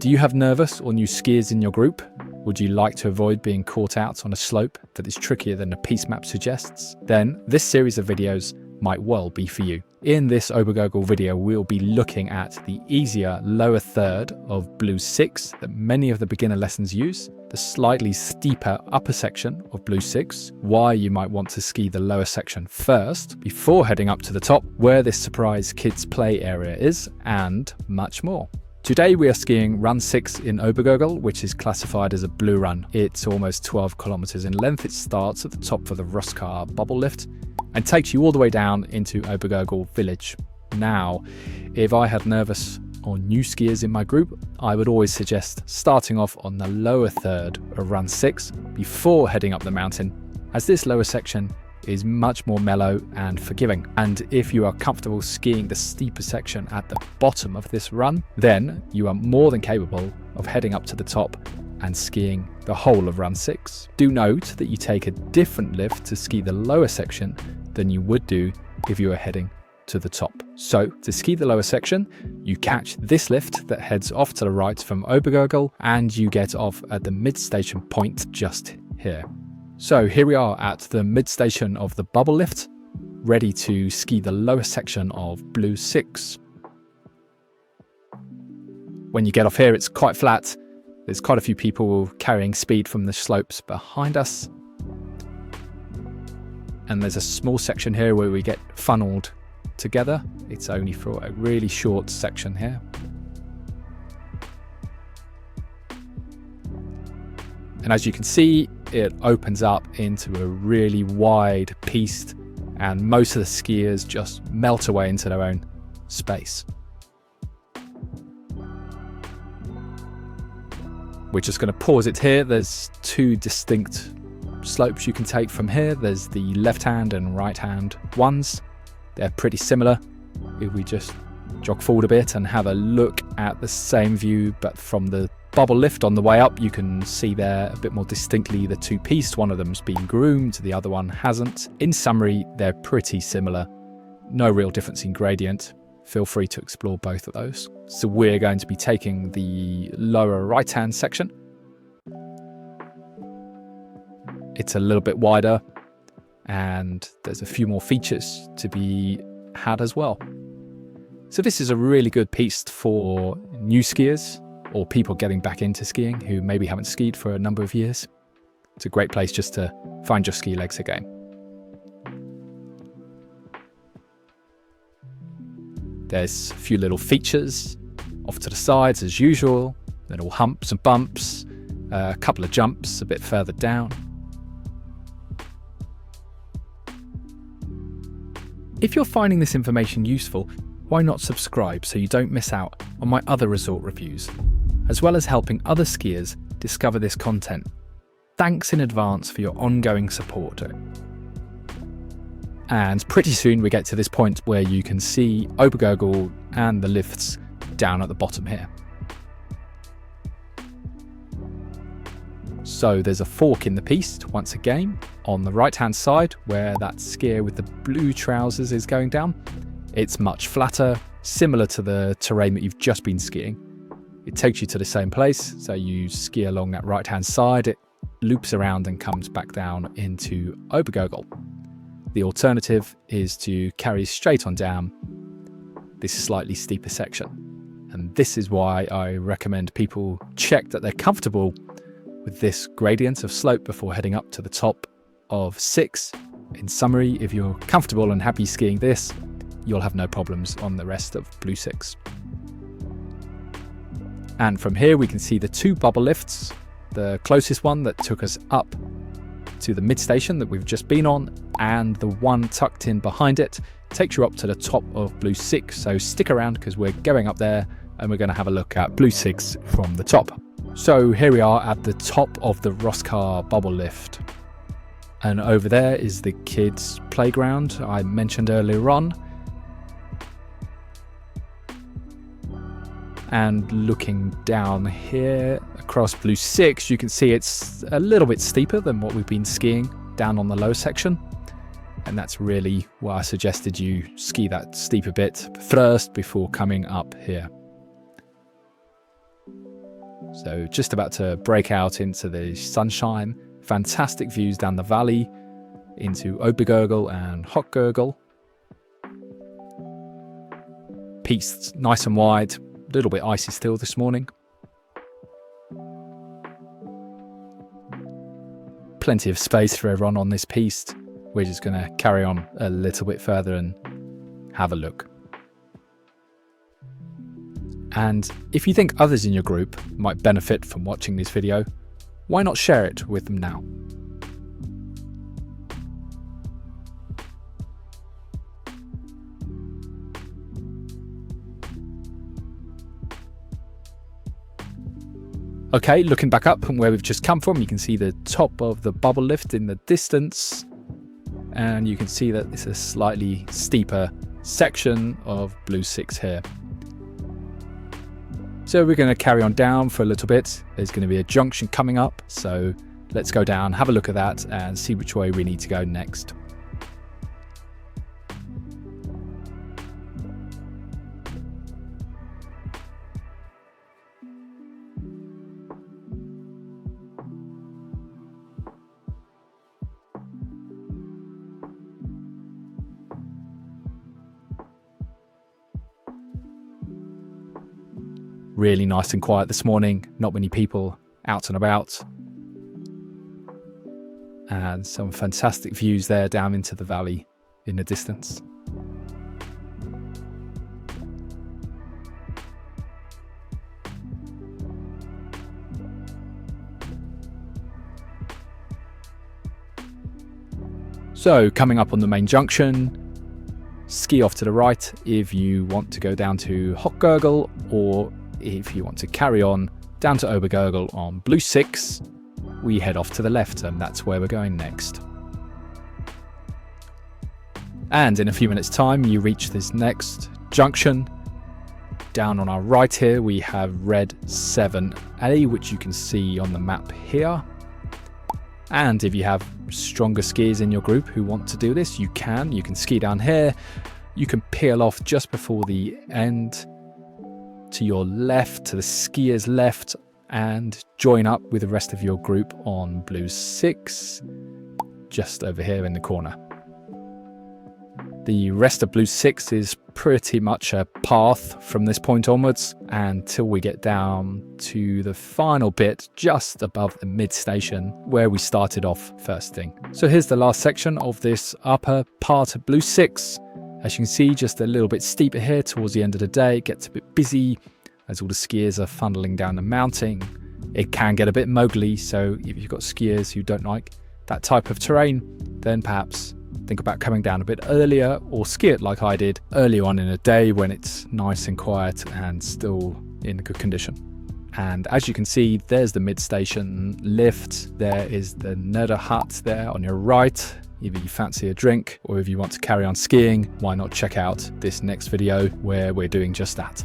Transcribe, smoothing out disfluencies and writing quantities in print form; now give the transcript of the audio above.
Do you have nervous or new skiers in your group? Would you like to avoid being caught out on a slope that is trickier than the piste map suggests? Then this series of videos might well be for you. In this Obergurgl video, we'll be looking at the easier lower third of Blue 6 that many of the beginner lessons use, the slightly steeper upper section of Blue 6, why you might want to ski the lower section first before heading up to the top, where this surprise kids play area is, and much more. Today we are skiing run 6 in Obergurgl, which is classified as a blue run. It's almost 12 kilometers in length. It starts at the top of the Roscar bubble lift and takes you all the way down into Obergurgl village. Now, if I had nervous or new skiers in my group, I would always suggest starting off on the lower third of run 6 before heading up the mountain, as this lower section is much more mellow and forgiving. And if you are comfortable skiing the steeper section at the bottom of this run, then you are more than capable of heading up to the top and skiing the whole of run 6. Do note that you take a different lift to ski the lower section than you would do if you were heading to the top. So to ski the lower section, you catch this lift that heads off to the right from Obergurgl, and you get off at the mid-station point just here. So here we are at the mid-station of the bubble lift, ready to ski the lower section of Blue 6. When you get off here, it's quite flat. There's quite a few people carrying speed from the slopes behind us. And there's a small section here where we get funneled together. It's only for a really short section here. And as you can see, it opens up into a really wide piste, and most of the skiers just melt away into their own space. We're just going to pause it here. There's two distinct slopes you can take from here. There's the left hand and right hand ones. They're pretty similar. If we just jog forward a bit and have a look at the same view but from the bubble lift on the way up, you can see there a bit more distinctly the two pistes. One of them's been groomed, the other one hasn't. In summary, they're pretty similar. No real difference in gradient. Feel free to explore both of those. So we're going to be taking the lower right-hand section. It's a little bit wider, and there's a few more features to be had as well. So this is a really good piste for new skiers or people getting back into skiing who maybe haven't skied for a number of years. It's a great place just to find your ski legs again. There's a few little features off to the sides as usual, little humps and bumps, a couple of jumps a bit further down. If you're finding this information useful, why not subscribe so you don't miss out on my other resort reviews, as well as helping other skiers discover this content. Thanks in advance for your ongoing support. And pretty soon we get to this point where you can see Obergurgl and the lifts down at the bottom here. So there's a fork in the piste once again on the right hand side where that skier with the blue trousers is going down. It's much flatter, similar to the terrain that you've just been skiing. It takes you to the same place, so you ski along that right hand side, it loops around and comes back down into Obergurgl. The alternative is to carry straight on down this slightly steeper section. And this is why I recommend people check that they're comfortable with this gradient of slope before heading up to the top of 6. In summary, if you're comfortable and happy skiing this, you'll have no problems on the rest of Blue 6. And from here we can see the two bubble lifts, the closest one that took us up to the mid-station that we've just been on, and the one tucked in behind it takes you up to the top of Blue 6. So stick around because we're going up there and we're going to have a look at Blue 6 from the top. So here we are at the top of the Roscar bubble lift. And over there is the kids' playground I mentioned earlier on. And looking down here across Blue 6, you can see it's a little bit steeper than what we've been skiing down on the low section. And that's really why I suggested you ski that steeper bit first before coming up here. So just about to break out into the sunshine. Fantastic views down the valley into Obergurgl and Hohe. Piste nice and wide, a little bit icy still this morning. Plenty of space for everyone on this piste. We're just going to carry on a little bit further and have a look. And if you think others in your group might benefit from watching this video, why not share it with them now? Okay, looking back up from where we've just come from, you can see the top of the bubble lift in the distance. And you can see that it's a slightly steeper section of Blue 6 here. So we're going to carry on down for a little bit. There's going to be a junction coming up, so let's go down, have a look at that and see which way we need to go next. Really nice and quiet this morning, not many people out and about. And some fantastic views there down into the valley in the distance. So coming up on the main junction, ski off to the right if you want to go down to Hohe, or if you want to carry on down to Obergurgl on Blue 6, we head off to the left, and that's where we're going next. And in a few minutes time you reach this next junction. Down on our right here we have Red 7A, which you can see on the map here. And if you have stronger skiers in your group who want to do this, you can ski down here. You can peel off just before the end to your left, to the skier's left, and join up with the rest of your group on Blue 6, just over here in the corner. The rest of Blue 6 is pretty much a path from this point onwards until we get down to the final bit just above the mid station where we started off first thing. So here's the last section of this upper part of Blue 6. As you can see, just a little bit steeper here towards the end of the day. It gets a bit busy as all the skiers are funneling down the mountain. It can get a bit mogly, so if you've got skiers who don't like that type of terrain, then perhaps think about coming down a bit earlier, or ski it like I did early on in the day when it's nice and quiet and still in good condition. And as you can see, there's the mid-station lift. There is the Nether hut there on your right. If you fancy a drink, or if you want to carry on skiing, why not check out this next video where we're doing just that.